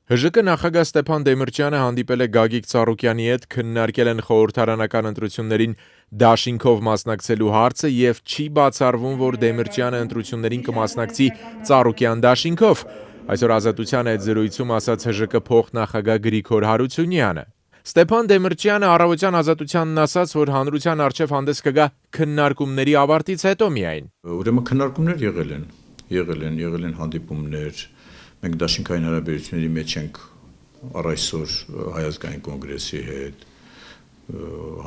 ՀԺԿ նախագահ Ստեփան Դեմիրճյանը հանդիպել է Գագիկ Ծառուկյանի հետ, քննարկել են խորհրդարանական ընտրություններին դաշինքով մասնակցելու հարցը եւ չի բացառվում, որ Դեմիրճյանը ընտրություններին կմասնակցի Ծառուկյան դաշինքով։ Այսօր Ազատության հետ զրույցում ասաց ՀԺԿ փոխնախագահ Գրիգոր Հարությունյանը։ Ստեփան Դեմիրճյանը առավոտյան Ազատությանն ասաց, որ հանրության առջև հանդես կգա քննարկումների ավարտից հետո միայն։ Ուրեմն քննարկումներ եղել են հանդիպումներ, մենք դաշինքային հարաբերությունների մեջ ենք առ այսօր Հայազգային կոնգրեսի հետ,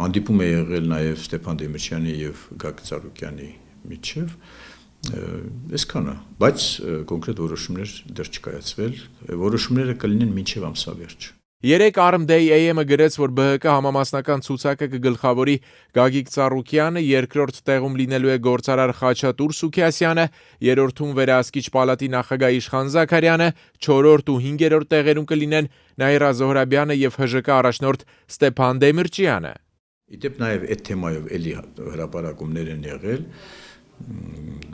հանդիպում է եղել նաև Ստեփան Դեմիրճյանի եւ Գագիկ Ծառուկյանի միջև, այսքանը, բայց կոնկրետ որոշումներ դեռ չկայացվել, որոշումները կլինեն մինչև ամսավերջ։ Երեկ Armday AM-ը գրեց, որ ԲՀԿ համամասնական ցուցակը կգլխավորի Գագիկ Ծառուկյանը, երկրորդ տեղում լինելու է գործարար Խաչատուր Սուքիասյանը, երրորդում վերահսկիչ պալատի նախագահ Իշխան Զաքարյանը, չորրորդ ու հինգերորդ տեղերում կլինեն Նաիրա Զոհրաբյանը եւ ՀԺԿ առաջնորդ Ստեփան Դեմիրճյանը։ Իդեպ նաև այդ թեմայով էլի հրապարակումներ են եղել,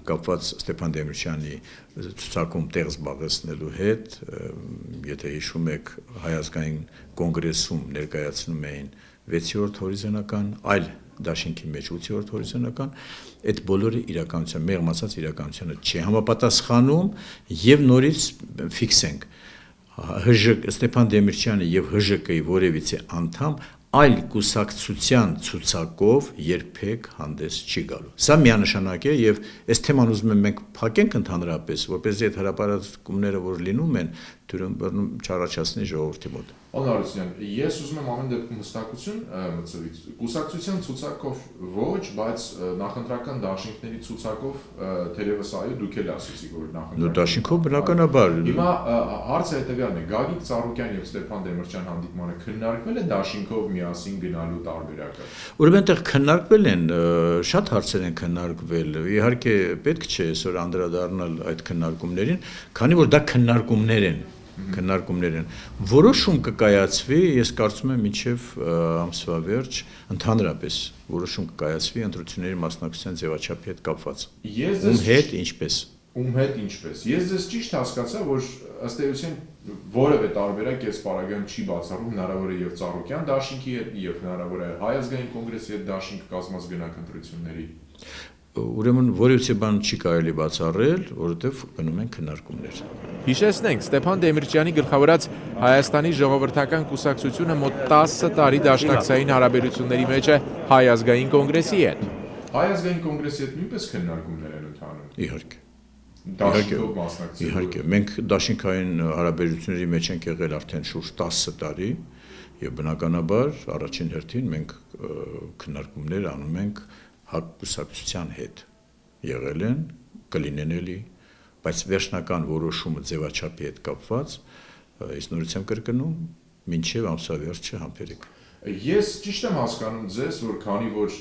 կապված Ստեփան Դեմիրճյանի ցուցակում տեղ զբաղեցնելու հետ, եթե հիշում եք, Հայազգային կոնգրեսում ներկայացնում էին 6-րդ հորիզոնական, այլ դաշինքի մեջ 8-րդ հորիզոնական, այդ բոլորը իրականության, մեղմ ասած իրականությանը չի համապատասխանում եւ նորից ֆիքսենք Ստեփան Դեմիրճյանը եւ ՀԺԿ-ի որևիցե անդամ այլ կուսակցության ցուցակով երբեք հանդես չի գալու։ Սա միանշանակ է եւ այս թեման ուզում եմ մենք փակենք ընդհանրապես, որպեսզի այդ հրապարակումները, որ լինում են, դուրն չառաջացնի ժողովրդի մոտ։ Պարոն Հարությունյան, ես ուզում եմ ամեն դեպքում հստակություն մտցվի։ Կուսակցության ցուցակով ոչ, բայց նախընտրական դաշինքների ցուցակով թերևս այո, դուք էլ ասեցիք, որ նախընտրական։ Դաշինքով բնականաբար։ Հիմա հարցը հետեւյալն է. Գագիկ Ծառուկյան եւ Ստեփան Դեմիրճյան հանդիպմանը քննարկվել է դաշինքով միասին գնալու տարբերակը։ Ուրեմն այնտեղ քննարկվել են, շատ հարցեր են քննարկվել։ Իհարկե պետք չէ այսօր անդրադառնալ այդ քննարկումներին, քանի որ դա քննարկումներ են։ Որոշում կկայացվի, ես կարծում եմ մինչև ամսվա վերջ ընդհանրապես որոշում կկայացվի ընտրությունների մասնակցության ձևաչափի հետ կապված։ Ում հետ ինչպես։ Ես ձեզ ճիշտ հասկացա, որ ըստ էության որևէ տարբերակ այս պարագայում չի բացառում, հնարավոր է եւ Ծառուկյան դաշինքի հետ, եւ հնարավոր է Հայազգային կոնգրեսի հետ դաշինք կազմած գնանք ընտրությունների։ Ուրեմն որևիցե բան չի կարելի բացառել, որովհետև գնում են քննարկումներ։ Հիշեցնենք, Ստեփան Դեմիրճյանի գլխավորած Հայաստանի ժողովրդական կուսակցությունը մոտ 10 տարի դաշնակցային հարաբերությունների մեջ է Հայազգային կոնգրեսի հետ։ Հայազգային կոնգրեսի հետ նույնպես քննարկումներ են ընթանում։ Իհարկե։ Դաշինքով մասնակցելու։ Իհարկե, մենք դաշինքային հարաբերությունների մեջ ենք եղել արդեն շուրջ 10 տարի, եւ բնականաբար առաջին հերթին մենք քննարկումներ անում ենք կուսակցության հետ եղել են, կլինեն էլի, բայց վերջնական որոշումը ձևաչափի հետ կապված, ես նորից եմ կրկնում, մինչև ամսվա վերջը համբերեք։ Ես ճիշտ եմ հասկանում ձեզ, որ քանի որ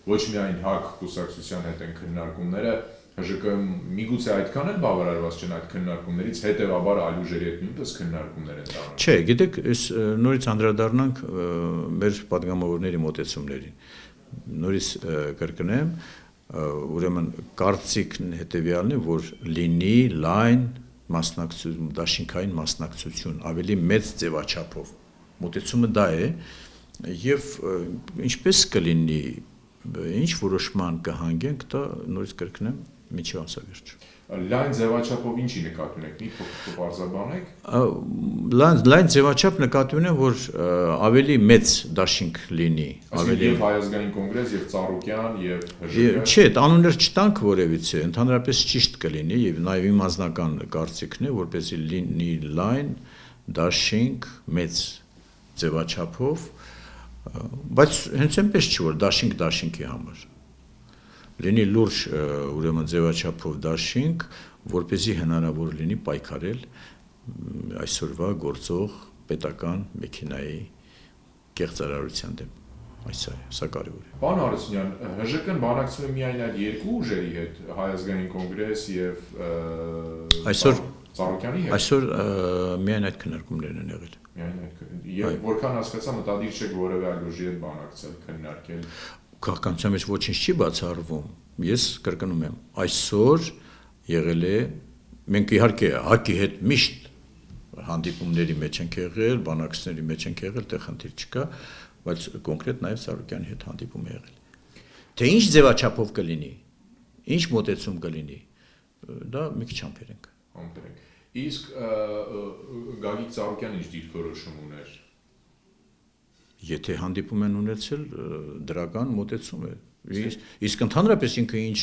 ոչ միայն կուսակցության հետ են քննարկումները, ՀԺԿ-ում միգուցե այդքան էլ բավարարված չեն այդ քննարկումներից, հետեւաբար այլ ուժերի հետ նույնպես քննարկումներ են տանում։ Չէ, գիտեք, նորից անդրադառնանք մեր падգամավորների մոտեցումներին։ Նորից կրկնեմ, ուրեմն կարծիքն հետևյալն է, որ լինի լայն մասնակցություն, դաշինքային մասնակցություն, ավելի մեծ ձևաչափով։ Մոտեցումը դա է, եւ ինչպես կլինի, ինչ որոշման կհանգենք, դա նորից կրկնեմ, մինչև ամսավերջ։ Լայն ձևաչափով ինչի նկատի ունեք, մի փոքր պարզաբանեք։ Լայն ձևաչափ նկատի ունեմ, որ ավելի մեծ դաշինք լինի, ավելի եւ Հայազգային կոնգրես եւ Ծառուկյան եւ ՀԺԿ։ Չէ, անուններ չտանք որևիցե, ընդհանրապես ճիշտ կլինի եւ նաեւ իմ անձնական կարծիքն է, որպեսզի լինի լայն դաշինք մեծ ձևաչափով, բայց հենց այնպես չի, որ դաշինքի համար լինի լուրջ ուրեմն ձևաչափով դաշինք, որպեսզի հնարավոր լինի պայքարել այսօրվա գործող պետական մեքենայի կեղծարարության դեմ։ Սա կարևոր է։ Պարոն Հարությունյան, ՀԺԿ-ն բանակցում է միայն այդ երկու ուժերի հետ, Հայազգային կոնգրես եւ Ծառուկյանի հետ։ Այսօր միայն այդ քննարկումներն են եղել։ Միայն այդ։ Եվ որքան հասկացա, մտադիր չեք որևէ այլ ուժի հետ բանակցել, քննարկել։ Քաղաքականության մեջ ոչինչ չի բացառվում։ Ես կրկնում եմ, այսօր եղել է, մենք իհարկե ՀԱԿ-ի հետ միշտ հանդիպումների մեջ ենք եղել, բանակցների մեջ ենք եղել, դե խնդիր չկա, բայց կոնկրետ նաև Սարոկյանի հետ հանդիպում է եղել։ Թե ինչ ձևաչափով կլինի, ինչ մոտեցում կլինի, դա մի քիչ ամփեր ենք։ Իսկ Գագիկ Ծառուկյանը ինչ դիրքորոշում ուներ։ Եթե հանդիպում են ունեցել, դրական մոտեցում է։ Իսկ ընդհանրապես ինքը ինչ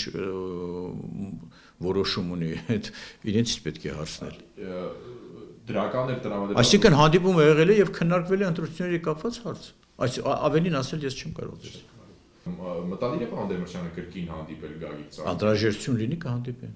որոշում ունի, այդ իրենցից պետք է հարցնել։ Դրական էր տրամադրել։ Այսինքն հանդիպումը եղել է եւ քննարկվել է ընտրությունների կապված հարց։ Ավելին ասել ես չեմ կարող։ Մտադիր է պարոն Դեմիրճյանը կրկին հանդիպել Գագիկ Ծառուկյանին։ Անհրաժեշտություն լինի կհանդիպեն։